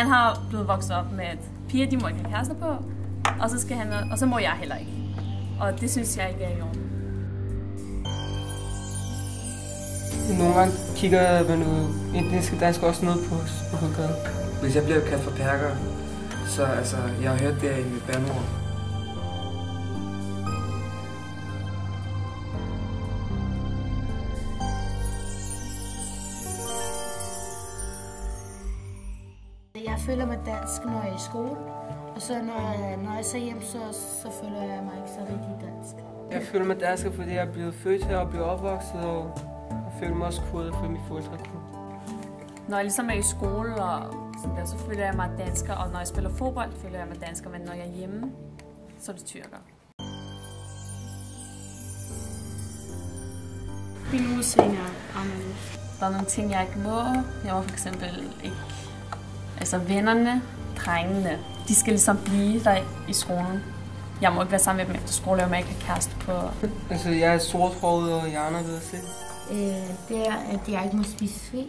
Han har blevet vokset op med, at piger de må ikke have kærester på, og så må jeg heller ikke. Og det synes jeg ikke er i orden. Nogle gange kigger man ud etniske danskere også noget på hovedgaden. Hvis jeg bliver kaldt for perker, så jeg har hørt det i mit bandord. Jeg føler mig dansk, når jeg er i skole, og så når jeg så hjem, så føler jeg mig ikke så rigtig dansk. Jeg føler mig dansk, fordi jeg er blevet født her og blevet opvokset, og jeg føler mig også kodet for mine forældre. Når jeg ligesom er i skole, så føler jeg mig dansker, og når jeg spiller fodbold, føler jeg mig dansker, men når jeg er hjemme, så er det tyrker. Min udseende er anderledes. Der er nogle ting, jeg ikke må. Jeg må for eksempel ikke... vennerne, drengene, de skal ligesom blive der i skolen. Jeg må ikke være sammen med dem efter skole, jeg må ikke have kæreste på. Jeg er sorthåret, og jeg er anderledes selv. Det er, at jeg ikke må spise svin.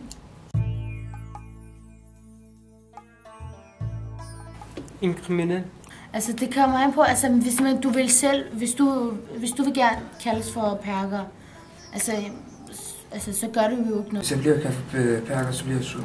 En kriminel. Det kommer an på, hvis du vil selv, hvis du vil gerne kaldes for perker, så gør du jo ikke noget. Hvis jeg bliver kaldt for perker, så bliver jeg sur.